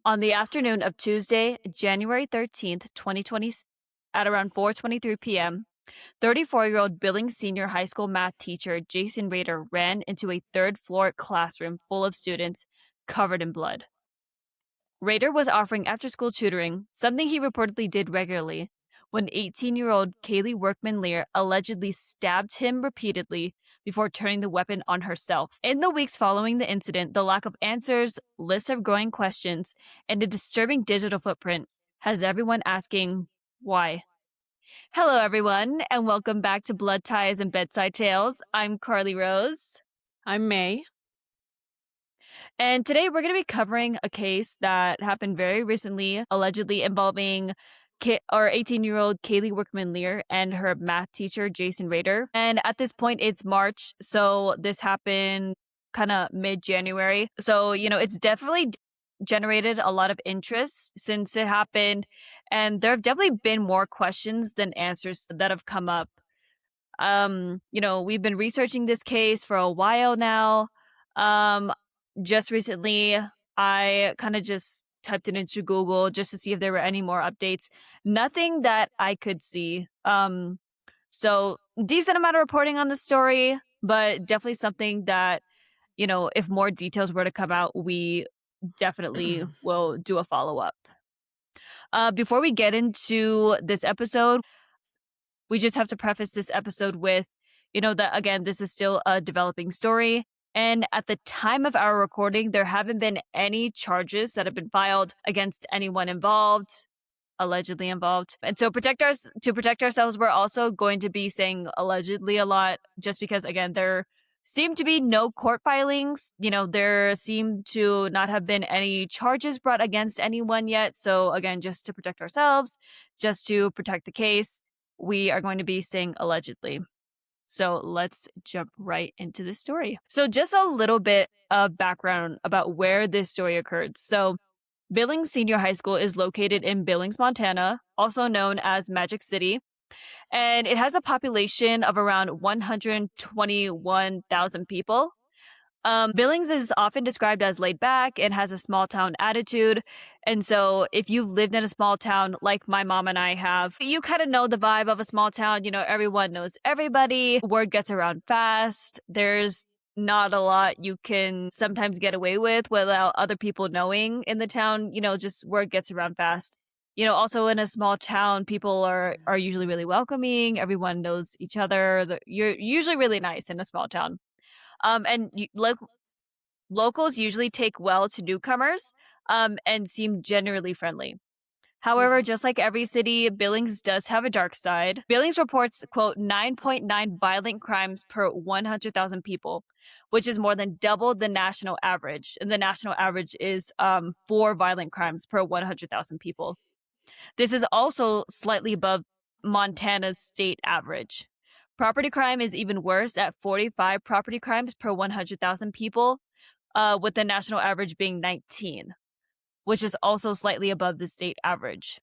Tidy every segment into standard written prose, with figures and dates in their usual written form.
On the afternoon of Tuesday, January 13th, 2020, at around 4:23 p.m., 34-year-old Billings Senior High School math teacher Jason Rader ran into a third-floor classroom full of students covered in blood. Rader was offering after-school tutoring, something he reportedly did regularly, when 18-year-old Kaylie Wirkman Lear allegedly stabbed him repeatedly before turning the weapon on herself. In the weeks following the incident, the lack of answers, lists of growing questions, and a disturbing digital footprint has everyone asking, why? Hello, everyone, and welcome back to Blood Ties and Bedside Tales. I'm Carly Rose. I'm May. And today we're going to be covering a case that happened very recently, allegedly involving 18-year-old Kaylie Wirkman Lear and her math teacher, Jason Rader. And at this point, it's March, so this happened kind of mid-January. So, it's definitely generated a lot of interest since it happened. And there have definitely been more questions than answers that have come up. We've been researching this case for a while now. Just recently, I kind of just typed it into Google just to see if there were any more updates. Nothing that I could see. So decent amount of reporting on the story, but definitely something that, if more details were to come out, we definitely will do a follow-up. Before we get into this episode, we just have to preface this episode with, that again, this is still a developing story. And at the time of our recording, there haven't been any charges that have been filed against anyone allegedly involved. And so to protect ourselves, we're also going to be saying allegedly a lot, just because, again, there seem to be no court filings. There seem to not have been any charges brought against anyone yet. So again, just to protect ourselves, just to protect the case, we are going to be saying allegedly. So let's jump right into the story. So just a little bit of background about where this story occurred. So Billings Senior High School is located in Billings, Montana, also known as Magic City. And it has a population of around 121,000 people. Billings is often described as laid back and has a small town attitude. And so if you've lived in a small town like my mom and I have, you kind of know the vibe of a small town. Everyone knows everybody. Word gets around fast. There's not a lot you can sometimes get away with without other people knowing in the town. Just word gets around fast. Also in a small town, people are usually really welcoming. Everyone knows each other. You're usually really nice in a small town. Locals usually take well to newcomers and seem generally friendly. However, just like every city, Billings does have a dark side. Billings reports, quote, 9.9 violent crimes per 100,000 people, which is more than double the national average. And the national average is 4 violent crimes per 100,000 people. This is also slightly above Montana's state average. Property crime is even worse at 45 property crimes per 100,000 people, with the national average being 19, which is also slightly above the state average.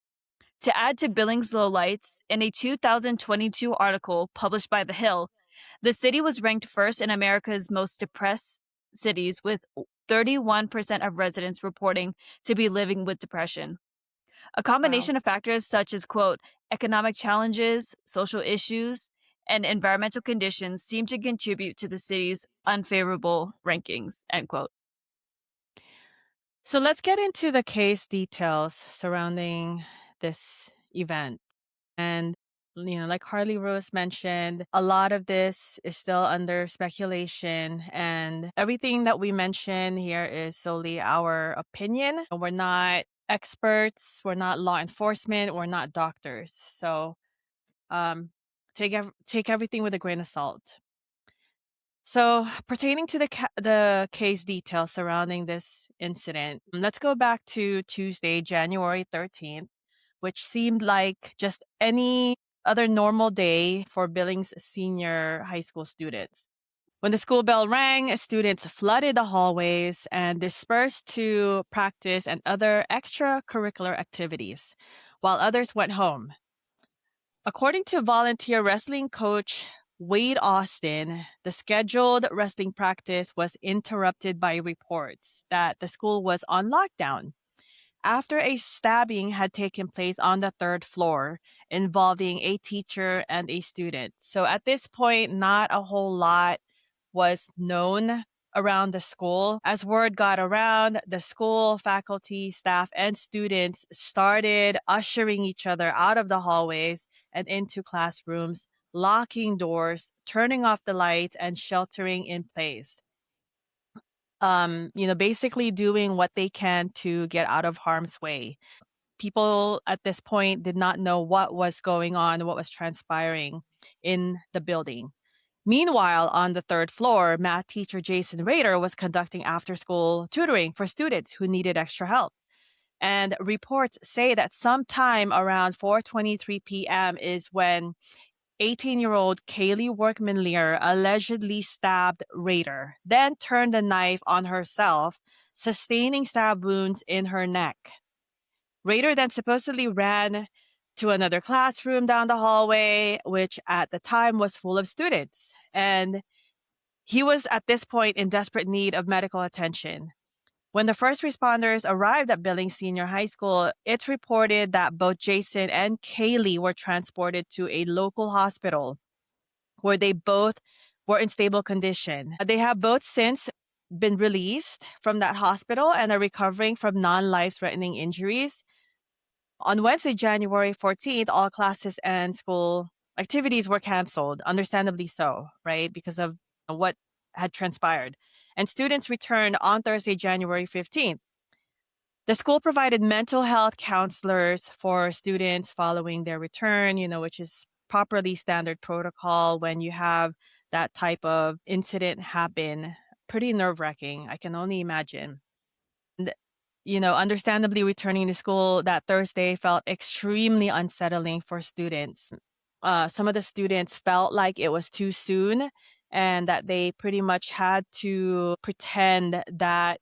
To add to Billings' lowlights, in a 2022 article published by The Hill, the city was ranked first in America's most depressed cities, with 31% of residents reporting to be living with depression. A combination of factors such as, quote, economic challenges, social issues, and environmental conditions seem to contribute to the city's unfavorable rankings, end quote. So let's get into the case details surrounding this event. And, like Harley Rose mentioned, a lot of this is still under speculation, and everything that we mention here is solely our opinion. We're not experts, we're not law enforcement, we're not doctors. So take everything with a grain of salt. So, pertaining to the case details surrounding this incident, let's go back to Tuesday, January 13th, which seemed like just any other normal day for Billings senior high school students. When the school bell rang, students flooded the hallways and dispersed to practice and other extracurricular activities, while others went home. According to volunteer wrestling coach Wade Austin, the scheduled wrestling practice was interrupted by reports that the school was on lockdown. after a stabbing had taken place on the third floor involving a teacher and a student. So at this point, not a whole lot was known around the school. As word got around, the school, faculty, staff, and students started ushering each other out of the hallways and into classrooms, locking doors, turning off the lights, and sheltering in place. Basically doing what they can to get out of harm's way. People at this point did not know what was going on, what was transpiring in the building. Meanwhile, on the third floor, math teacher Jason Rader was conducting after school tutoring for students who needed extra help. And reports say that sometime around 4:23 p.m. is when 18-year-old Kaylie Wirkman Lear allegedly stabbed Rader, then turned the knife on herself, sustaining stab wounds in her neck. Rader then supposedly ran to another classroom down the hallway, which at the time was full of students. And he was at this point in desperate need of medical attention. When the first responders arrived at Billings Senior High School, it's reported that both Jason and Kaylie were transported to a local hospital where they both were in stable condition. They have both since been released from that hospital and are recovering from non-life threatening injuries. On Wednesday, January 14th, all classes and school activities were canceled, understandably so, right? Because of what had transpired. And students returned on Thursday, January 15th. The school provided mental health counselors for students following their return, which is properly standard protocol when you have that type of incident happen. Pretty nerve wracking. I can only imagine. Understandably, returning to school that Thursday felt extremely unsettling for students. Some of the students felt like it was too soon and that they pretty much had to pretend that,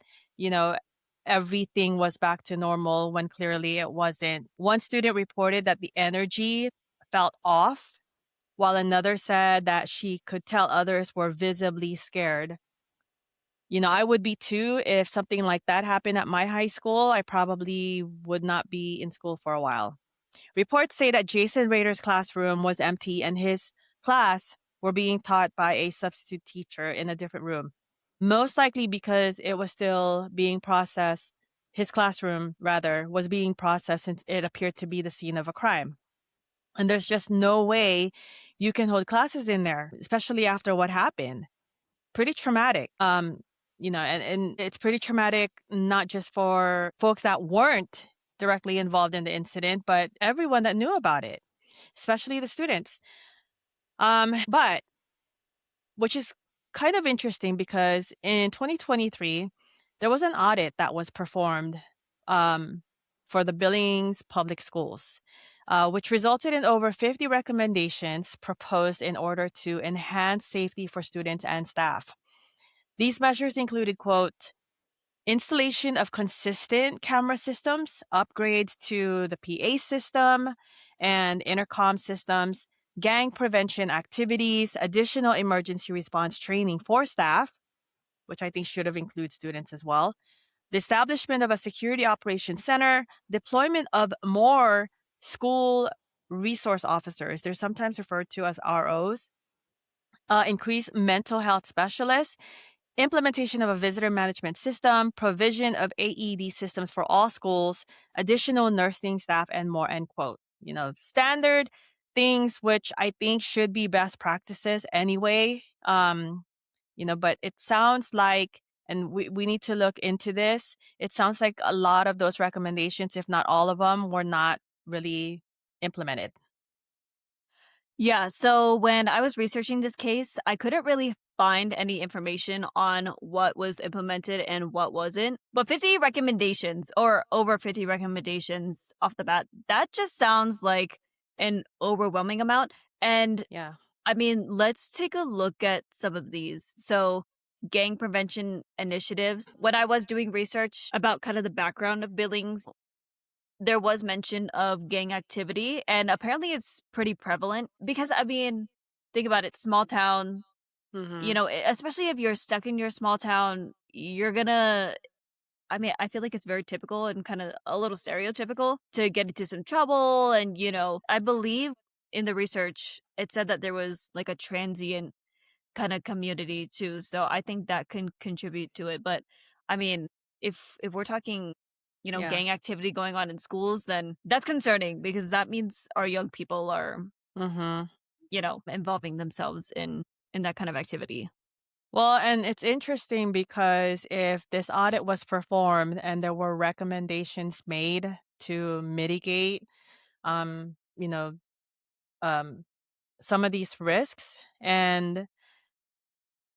everything was back to normal when clearly it wasn't. One student reported that the energy felt off, while another said that she could tell others were visibly scared. I would be too if something like that happened at my high school. I probably would not be in school for a while. Reports say that Jason Rader's classroom was empty and his class were being taught by a substitute teacher in a different room. Most likely because it was still being processed. His classroom, rather, was being processed since it appeared to be the scene of a crime. And there's just no way you can hold classes in there, especially after what happened. Pretty traumatic. And it's pretty traumatic, not just for folks that weren't directly involved in the incident, but everyone that knew about it, especially the students. But which is kind of interesting because in 2023, there was an audit that was performed for the Billings Public Schools, which resulted in over 50 recommendations proposed in order to enhance safety for students and staff. These measures included, quote, installation of consistent camera systems, upgrades to the PA system and intercom systems, gang prevention activities, additional emergency response training for staff, which I think should have included students as well, the establishment of a security operations center, deployment of more school resource officers, they're sometimes referred to as ROs, increased mental health specialists, implementation of a visitor management system, provision of AED systems for all schools, additional nursing staff, and more, end quote. Standard things which I think should be best practices anyway. But it sounds like, and we need to look into this, it sounds like a lot of those recommendations, if not all of them, were not really implemented. Yeah, so when I was researching this case, I couldn't really find any information on what was implemented and what wasn't. But 50 recommendations or over 50 recommendations off the bat, that just sounds like an overwhelming amount. And Yeah. I mean, let's take a look at some of these. So, gang prevention initiatives. When I was doing research about kind of the background of Billings, there was mention of gang activity, and apparently it's pretty prevalent because, I mean, think about it, small town, Mm-hmm. especially if you're stuck in your small town, you're gonna I mean, I feel like it's very typical and kinda a little stereotypical to get into some trouble and, I believe in the research, it said that there was, like, a transient kinda community too, so I think that can contribute to it, but, I mean, if we're talking, Yeah. gang activity going on in schools, then that's concerning because that means our young people are, Mhm. involving themselves in that kind of activity. Well, and it's interesting because if this audit was performed and there were recommendations made to mitigate, um, you know, um, some of these risks, and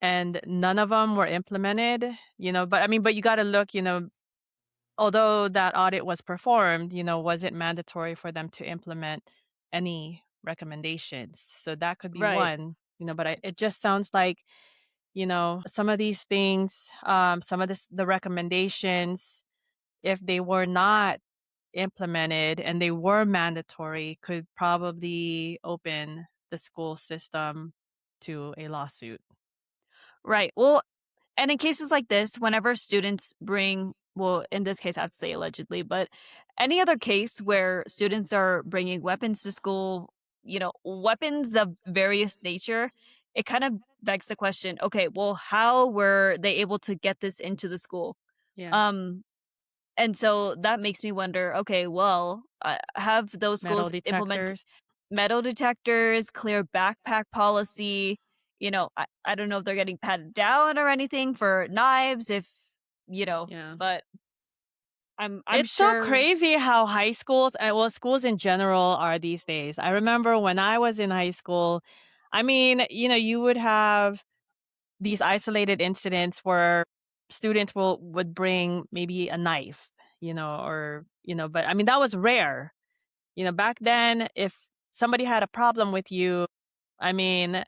none of them were implemented, but I mean, but you got to look, although that audit was performed, was it mandatory for them to implement any recommendations? So that could be Right. one, but it just sounds like, some of these things, some of the recommendations, if they were not implemented and they were mandatory, could probably open the school system to a lawsuit. Right, well, and in cases like this, whenever students bring well, in this case, I have to say allegedly, but any other case where students are bringing weapons to school, weapons of various nature, it kind of begs the question, okay, well, how were they able to get this into the school? Yeah. Um, and so that makes me wonder, okay, well, have those Metal schools implement detectors. metal detectors, clear backpack policy? I don't know if they're getting patted down or anything for knives, if Yeah. but I'm It's so sure. crazy how high schools, well, schools in general are these days. I remember when I was in high school, I mean, you would have these isolated incidents where students would bring maybe a knife, or, but I mean, that was rare. Back then, if somebody had a problem with you, I mean,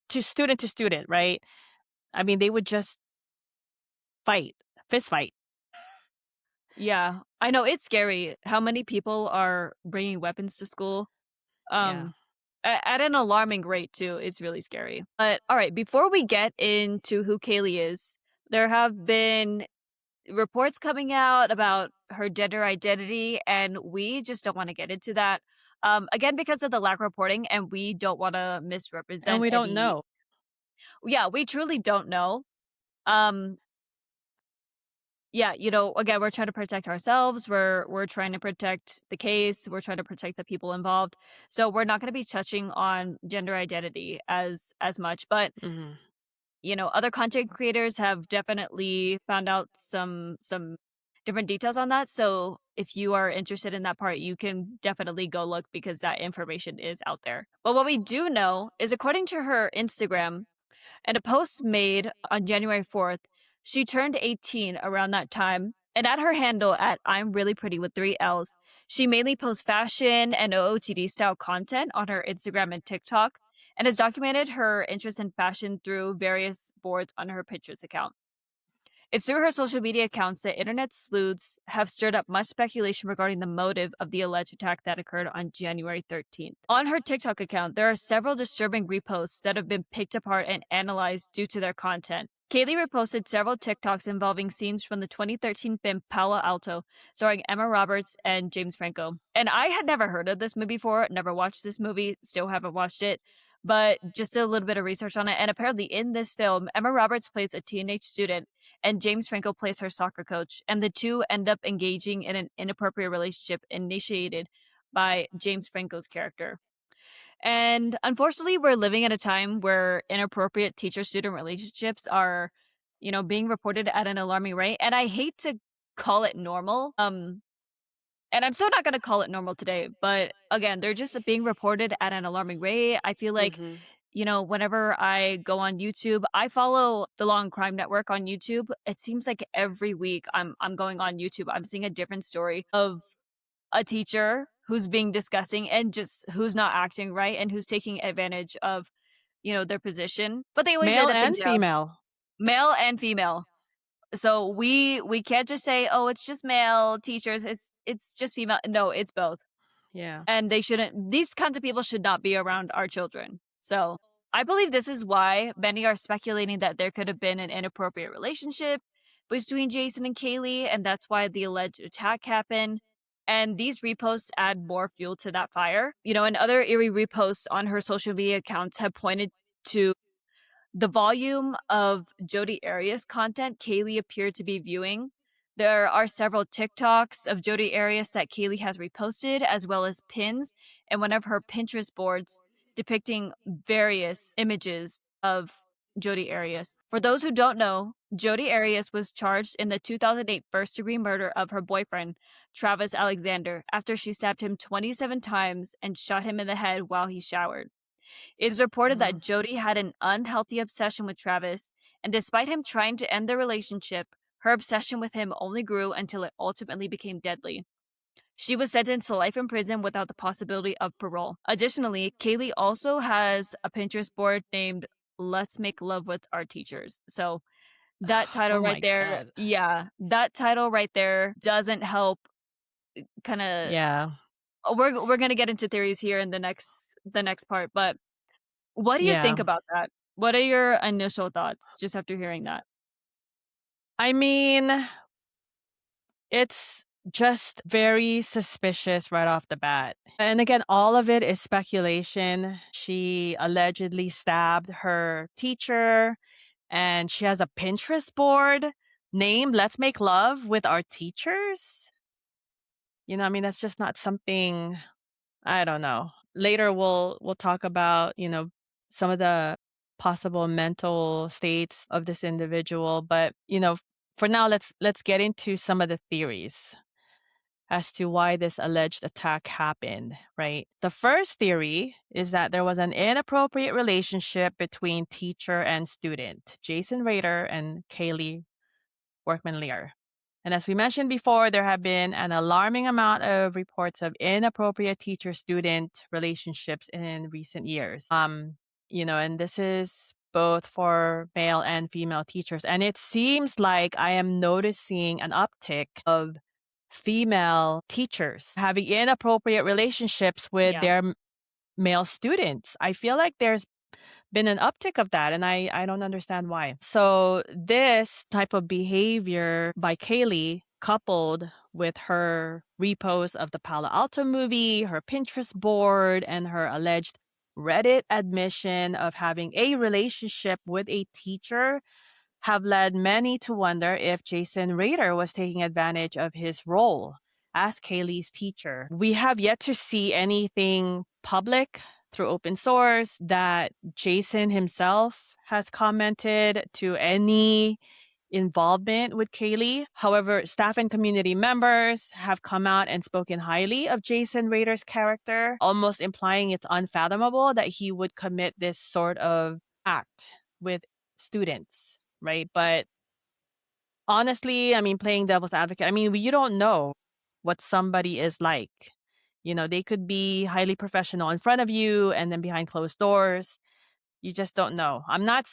to student, right? I mean, they would just fight, fist fight. Yeah, I know it's scary how many people are bringing weapons to school. Yeah. Um, at an alarming rate too. It's really scary. But all right, before we get into who Kaylee is, there have been reports coming out about her gender identity, and we just don't want to get into that. Again, because of the lack of reporting, and we don't want to And misrepresent we don't any. know. Yeah, we truly don't know. Um, yeah, again, we're trying to protect ourselves. We're trying to protect the case. We're trying to protect the people involved. So we're not going to be touching on gender identity as much, but Mhm. other content creators have definitely found out some different details on that. So if you are interested in that part, you can definitely go look because that information is out there. But what we do know is according to her Instagram and a post made on January 4th, she turned 18 around that time. And at her handle at I'm really pretty with 3 L's, she mainly posts fashion and OOTD style content on her Instagram and TikTok and has documented her interest in fashion through various boards on her Pinterest account. It's through her social media accounts that internet sleuths have stirred up much speculation regarding the motive of the alleged attack that occurred on January 13th. On her TikTok account, there are several disturbing reposts that have been picked apart and analyzed due to their content. Kaylee reposted several TikToks involving scenes from the 2013 film Palo Alto, starring Emma Roberts and James Franco. And I had never heard of this movie before, never watched this movie, still haven't watched it, but just did a little bit of research on it. And apparently, in this film, Emma Roberts plays a teenage student and James Franco plays her soccer coach, and the two end up engaging in an inappropriate relationship initiated by James Franco's character. And unfortunately, we're living at a time where inappropriate teacher student relationships are, being reported at an alarming rate. And I hate to call it normal. And I'm still not going to call it normal today, but again, they're just being reported at an alarming rate. I feel like Mhm. whenever I go on YouTube, I follow the Law and Crime Network on YouTube. It seems like every week I'm going on YouTube, I'm seeing a different story of a teacher who's being disgusting and just who's not acting right and who's taking advantage of, their position. But they always Male end up in and jail, female. male and female. So we can't just say, "Oh, it's just male teachers. It's just female." No, it's both. Yeah. And they shouldn't these kinds of people should not be around our children. So, I believe this is why many are speculating that there could have been an inappropriate relationship between Jason and Kaylee, and that's why the alleged attack happened. And these reposts add more fuel to that fire. And other eerie reposts on her social media accounts have pointed to the volume of Jodi Arias content Kaylee appeared to be viewing. There are several TikToks of Jodi Arias that Kaylee has reposted, as well as pins and one of her Pinterest boards depicting various images of Jodi Arias. For those who don't know, Jodi Arias was charged in the 2008 first degree murder of her boyfriend, Travis Alexander, after she stabbed him 27 times and shot him in the head while he showered. It is reported that Mhm. Jodi had an unhealthy obsession with Travis, and despite him trying to end the relationship, her obsession with him only grew until it ultimately became deadly. She was sentenced to life in prison without the possibility of parole. Additionally, Kaylee also has a Pinterest board named Let's Make Love with Our Teachers. So that title Oh right my there, god. yeah, that title right there doesn't help kind of. Yeah. We're gonna get into theories here in the next part, but what do you think Yeah. about that? What are your initial thoughts just after hearing that? I mean, it's just very suspicious right off the bat. And again, all of it is speculation. She allegedly stabbed her teacher, and she has a Pinterest board named Let's Make Love with Our Teachers. I mean, that's just not something. I don't know. Later we'll talk about, some of the possible mental states of this individual, but, for now let's get into some of the theories as to why this alleged attack happened, right? The first theory is that there was an inappropriate relationship between teacher and student, Jason Rader and Kaylie Wirkman Lear. And as we mentioned before, there have been an alarming amount of reports of inappropriate teacher student relationships in recent years. And this is both for male and female teachers. And it seems like I am noticing an uptick of female teachers having inappropriate relationships with Yeah. their male students. I feel like there's been an uptick of that, and I don't understand why. So this type of behavior by Kaylee, coupled with her repost of the Palo Alto movie, her Pinterest board, and her alleged Reddit admission of having a relationship with a teacher, have led many to wonder if Jason Rader was taking advantage of his role as Kaylee's teacher. We have yet to see anything public through open source that Jason himself has commented to any involvement with Kaylee. However, staff and community members have come out and spoken highly of Jason Rader's character, almost implying it's unfathomable that he would commit this sort of act with students, right? But honestly, I mean, playing devil's advocate, I mean, you don't know what somebody is like. They could be highly professional in front of you and then behind closed doors. You just don't know. I'm not,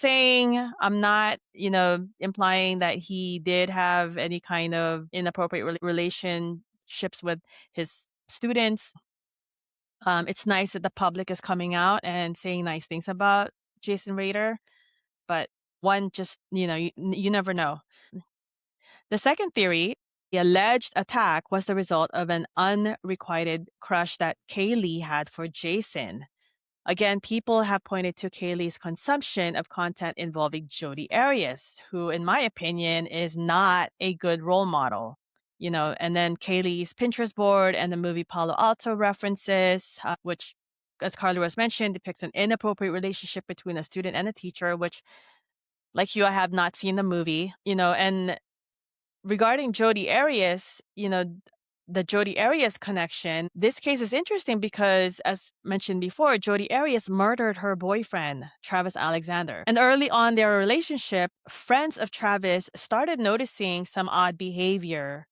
implying that he did have any kind of inappropriate relationships with his students. It's nice that the public is coming out and saying nice things about Jason Rader, but one just, you never know. The second theory, the alleged attack was the result of an unrequited crush that Kaylee had for Jason. Again, people have pointed to Kaylee's consumption of content involving Jodi Arias, who, in my opinion, is not a good role model. And then Kaylee's Pinterest board and the movie Palo Alto references, which, as Carly was mentioned, depicts an inappropriate relationship between a student and a teacher, which, like you, I have not seen the movie, and regarding Jodi Arias, the Jodi Arias connection, this case is interesting because, as mentioned before, Jodi Arias murdered her boyfriend, Travis Alexander. And early on their relationship, friends of Travis started noticing some odd behavior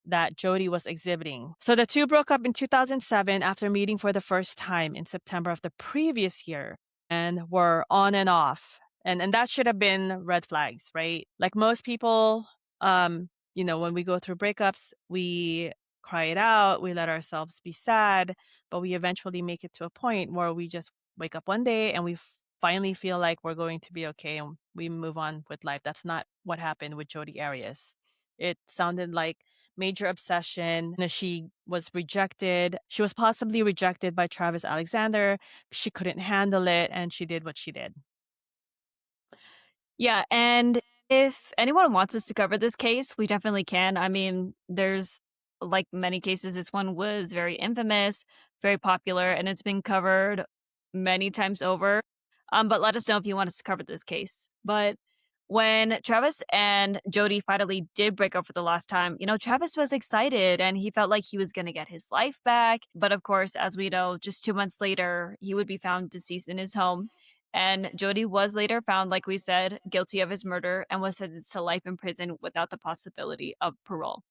that Jodi was exhibiting. So the two broke up in 2007 after meeting for the first time in September of the previous year and were on and off. And that should have been red flags, right? Like most people, when we go through breakups, we cry it out, we let ourselves be sad, but we eventually make it to a point where we just wake up one day and we finally feel like we're going to be okay and we move on with life. That's not what happened with Jodi Arias. It sounded like major obsession. She was rejected. She was possibly rejected by Travis Alexander. She couldn't handle it and she did what she did. Yeah, and if anyone wants us to cover this case, we definitely can. I mean, there's like many cases, this one was very infamous, very popular, and it's been covered many times over. But let us know if you want us to cover this case. But when Travis and Jody finally did break up for the last time, Travis was excited and he felt like he was going to get his life back. But of course, as we know, just 2 months later, he would be found deceased in his home. And Jody was later found, like we said, guilty of his murder and was sentenced to life in prison without the possibility of parole.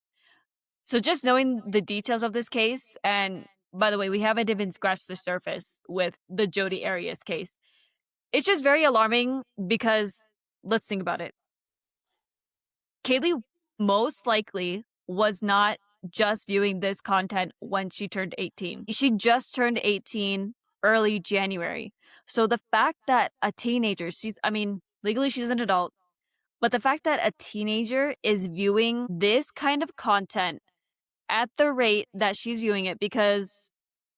So just knowing the details of this case, and by the way, we haven't even scratched the surface with the Jody Arias case. It's just very alarming because let's think about it. Kaylee most likely was not just viewing this content when she turned 18. She just turned 18 early January. So the fact that a teenager, legally she's an adult, but the fact that a teenager is viewing this kind of content at the rate that she's viewing it, because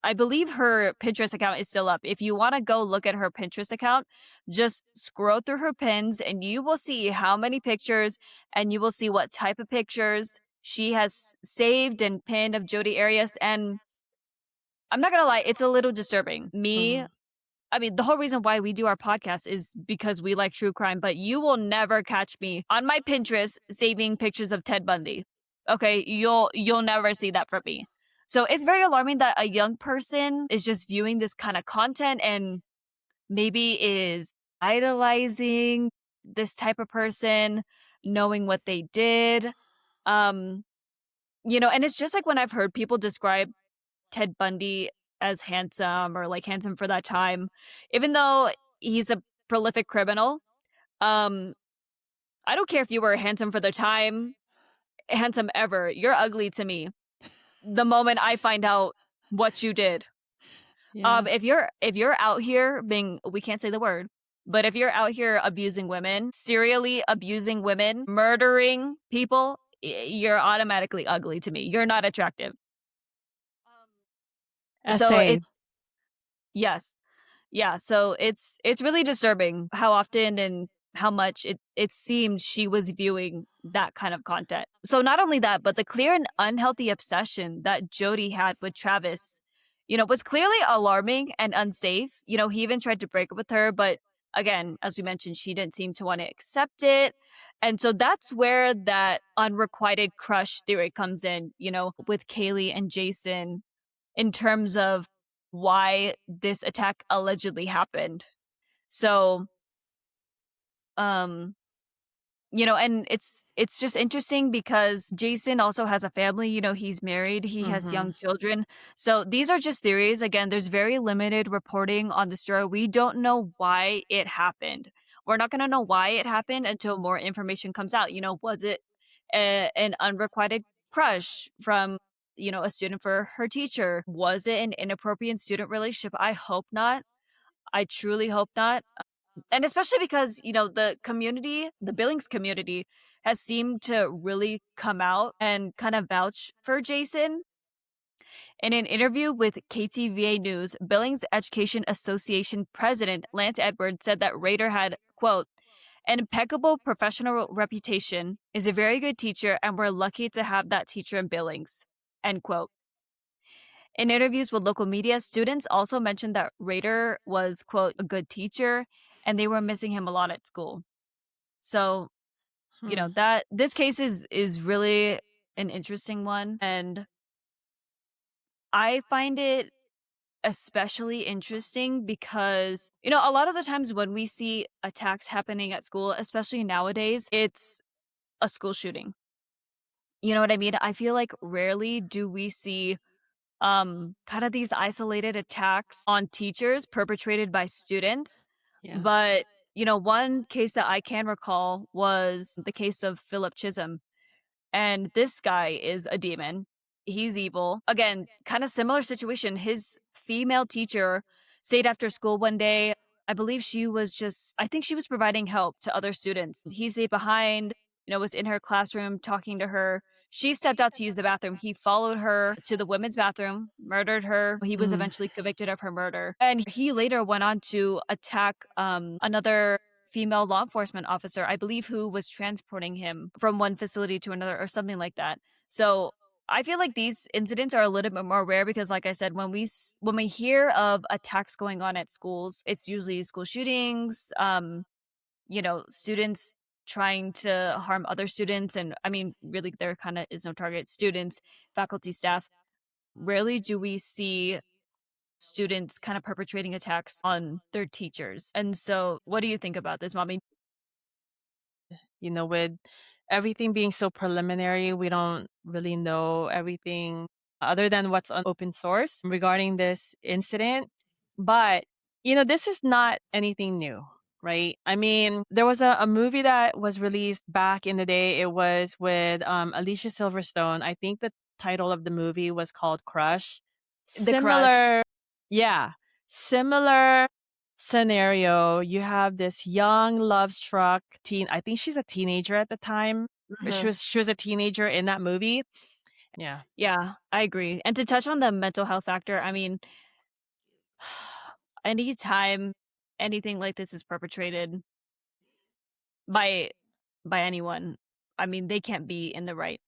I believe her Pinterest account is still up. If you want to go look at her Pinterest account, just scroll through her pins and you will see how many pictures and you will see what type of pictures she has saved and pinned of Jodi Arias. And I'm not going to lie, it's a little disturbing. Mhm. The whole reason why we do our podcast is because we like true crime, but you will never catch me on my Pinterest saving pictures of Ted Bundy. Okay, you'll never see that from me. So it's very alarming that a young person is just viewing this kind of content and maybe is idolizing this type of person, knowing what they did. Um, and it's just like when I've heard people describe Ted Bundy as handsome or like handsome for that time, even though he's a prolific criminal. Um, I don't care if you were handsome for the time, handsome ever. You're ugly to me. The moment I find out what you did. Yeah. If you're out here being, we can't say the word, but if you're out here abusing women, serially abusing women, murdering people, you're automatically ugly to me. You're not attractive. So Essay. it's yes. Yeah, so it's really disturbing how often and how much it seemed she was viewing that kind of content. So not only that, but the clear and unhealthy obsession that Jody had with Travis, was clearly alarming and unsafe. He even tried to break up with her, but again, as we mentioned, she didn't seem to want to accept it. And so that's where that unrequited crush theory comes in, with Kaylee and Jason in terms of why this attack allegedly happened. So, um, and it's just interesting because Jason also has a family, he's married, he has Mhm. young children. So these are just theories. Again, there's very limited reporting on the story. We don't know why it happened. We're not going to know why it happened until more information comes out. Was it an unrequited crush from a student for her teacher? Was it an inappropriate student relationship? I hope not. I truly hope not. And especially because, the community, the Billings community has seemed to really come out and kind of vouch for Jason. In an interview with KTVA News, Billings Education Association President Lance Edwards said that Rader had, quote, an impeccable professional reputation, is a very good teacher, and we're lucky to have that teacher in Billings, end quote. In interviews with local media, students also mentioned that Rader was, quote, a good teacher, and they were missing him a lot at school. So, Hmm. that this case is really an interesting one, and I find it especially interesting because, a lot of the times when we see attacks happening at school, especially nowadays, it's a school shooting. You know what I mean? I feel like rarely do we see kind of these isolated attacks on teachers perpetrated by students. Yeah. But, one case that I can recall was the case of Philip Chisholm. And this guy is a demon. He's evil. Again, kind of similar situation. His female teacher stayed after school one day. I believe I think she was providing help to other students. He stayed behind, was in her classroom talking to her. She stepped out to use the bathroom. He followed her to the women's bathroom, murdered her. He was Mm. eventually convicted of her murder. And he later went on to attack another female law enforcement officer, I believe, who was transporting him from one facility to another or something like that. So I feel like these incidents are a little bit more rare because, like I said, when we hear of attacks going on at schools, it's usually school shootings, students trying to harm other students, and I mean, really, there kind of is no target. Students, faculty, staff. Rarely do we see students kind of perpetrating attacks on their teachers. And so, what do you think about this, mommy? With everything being so preliminary, we don't really know everything other than what's on open source regarding this incident. But, this is not anything new, right? I mean, there was a movie that was released back in the day. It was with Alicia Silverstone. I think the title of the movie was called Crush. The crush. Similar, yeah, similar scenario. You have this young love struck teen. I think she's a teenager at the time. She was a teenager in that movie. Yeah. Yeah, I agree. And to touch on the mental health factor, I mean, anytime anything like this is perpetrated by anyone, I mean, they can't be in the right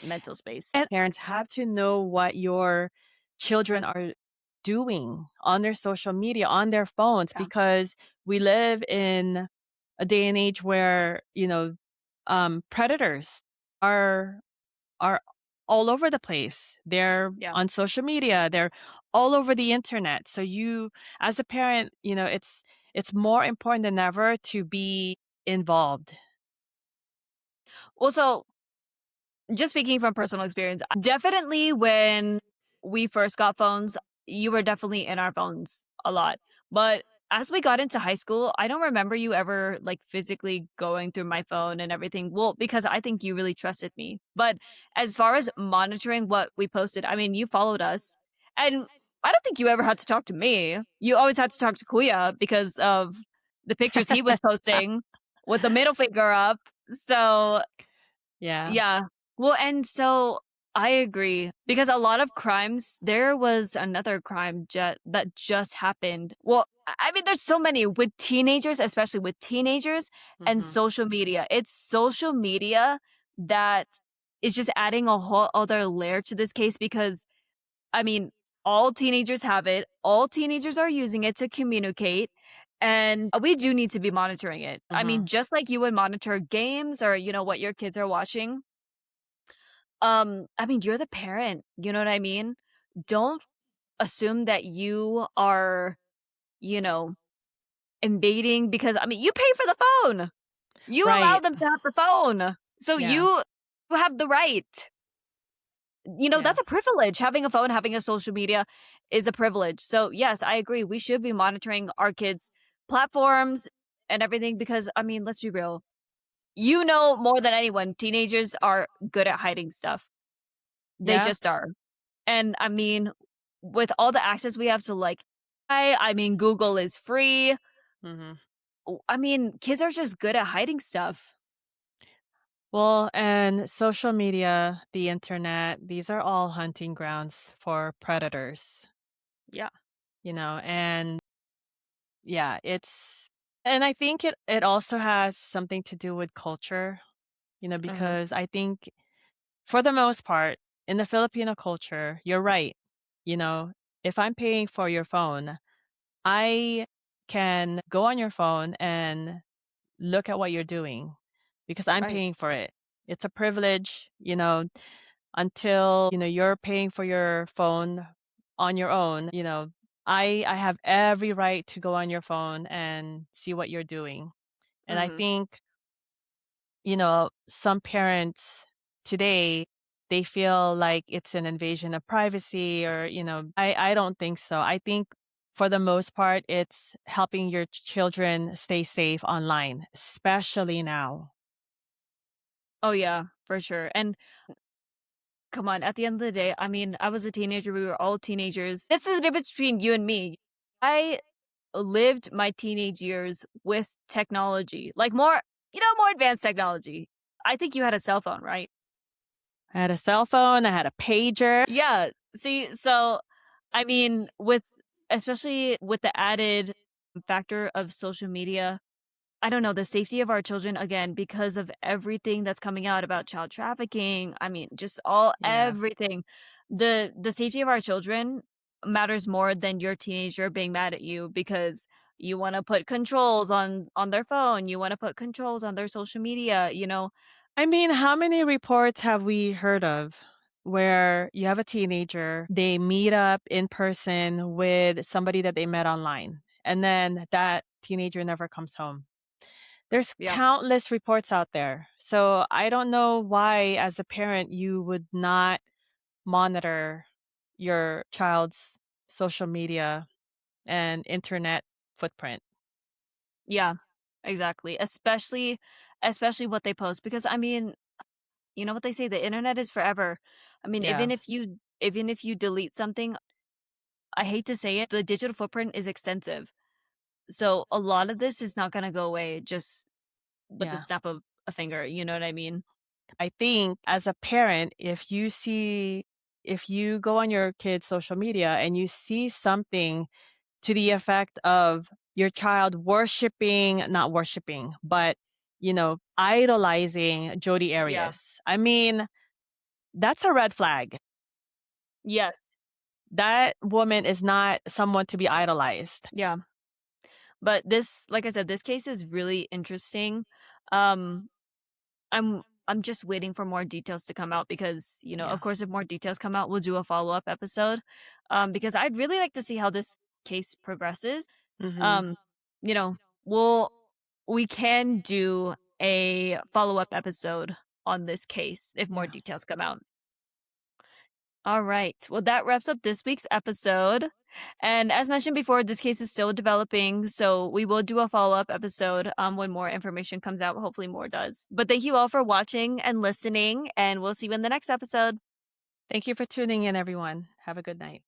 mental space. And parents have to know what your children are doing on their social media, on their phones, Yeah. because we live in a day and age where, predators are all over the place. They're Yeah. on social media, they're all over the internet. So you as a parent, it's more important than ever to be involved. Well, so just speaking from personal experience, definitely when we first got phones, you were definitely in our phones a lot. But as we got into high school, I don't remember you ever like physically going through my phone and everything. Well, because I think you really trusted me. But as far as monitoring what we posted, I mean, you followed us. And I don't think you ever had to talk to me. You always had to talk to Kuya because of the pictures he was posting with the middle finger up. So Yeah. yeah. Well, and so I agree because a lot of crimes, there was another crime that just happened. Well, I mean, there's so many with teenagers, especially with teenagers and Mhm. social media. It's social media that is just adding a whole other layer to this case because, I mean, all teenagers have it, all teenagers are using it to communicate. And we do need to be monitoring it. I mean, Mhm. just like you would monitor games or, what your kids are watching, I mean, you're the parent, you know what I mean? Don't assume that you are, you know, invading because I mean, you pay for the phone. You allow Right. them to have the phone. So Yeah. you have the right. Yeah. That's a privilege. Having a phone, having a social media is a privilege. So, yes, I agree. We should be monitoring our kids' platforms and everything because I mean, let's be real. You know more than anyone, teenagers are good at hiding stuff. They Yeah. just are. And I mean, with all the access we have to like I mean, Google is free. Mhm. I mean, kids are just good at hiding stuff. Well, and social media, the internet, these are all hunting grounds for predators, Yeah. and yeah, and I think it also has something to do with culture, Mhm. because I think for the most part in the Filipino culture, you're right. You know, if I'm paying for your phone, I can go on your phone and look at what you're doing because I'm Right. paying for it. It's a privilege, until, you're paying for your phone on your own, I have every right to go on your phone and see what you're doing. And I Mhm. think, some parents today, they feel like it's an invasion of privacy or, I don't think so. I think for the most part, it's helping your children stay safe online, especially now. Oh yeah, for sure. And come on, at the end of the day, I mean, I was a teenager, we were all teenagers. This is the difference between you and me. lived my teenage years with technology, like more, more advanced technology. I think you had a cell phone, right? I had a cell phone, I had a pager. Yeah. See, so I mean, with especially with the added factor of social media, I don't know, the safety of our children again because of everything that's coming out about child trafficking. I mean, just all Yeah. everything. The safety of our children matters more than your teenager being mad at you because you want to put controls on their phone, you want to put controls on their social media. I mean, how many reports have we heard of where you have a teenager, they meet up in person with somebody that they met online, and then that teenager never comes home? There's Yeah. countless reports out there. So I don't know why, as a parent, you would not monitor your child's social media and internet footprint. Yeah. Exactly. Especially what they post because I mean, you know what they say, the internet is forever. I mean, Yeah. even if you delete something, I hate to say it, the digital footprint is extensive. So a lot of this is not gonna go away just with the Yeah. snap of a finger, you know what I mean? I think as a parent, if you go on your kid's social media and you see something to the effect of your child not worshiping, but idolizing Jodi Yeah. Arias. I mean, that's a red flag. Yes. That woman is not someone to be idolized. Yeah. But this, like I said, this case is really interesting. Um, I'm just waiting for more details to come out because, of Yeah. course, if more details come out, we'll do a follow-up episode. Because I'd really like to see how this case progresses. Mhm. Um, you know, we'll we can do a follow-up episode on this case if more Yeah. details come out. All right. Well, that wraps up this week's episode. And as mentioned before, this case is still developing, so we will do a follow-up episode when more information comes out. Hopefully more does. But thank you all for watching and listening, and we'll see you in the next episode. Thank you for tuning in, everyone. Have a good night.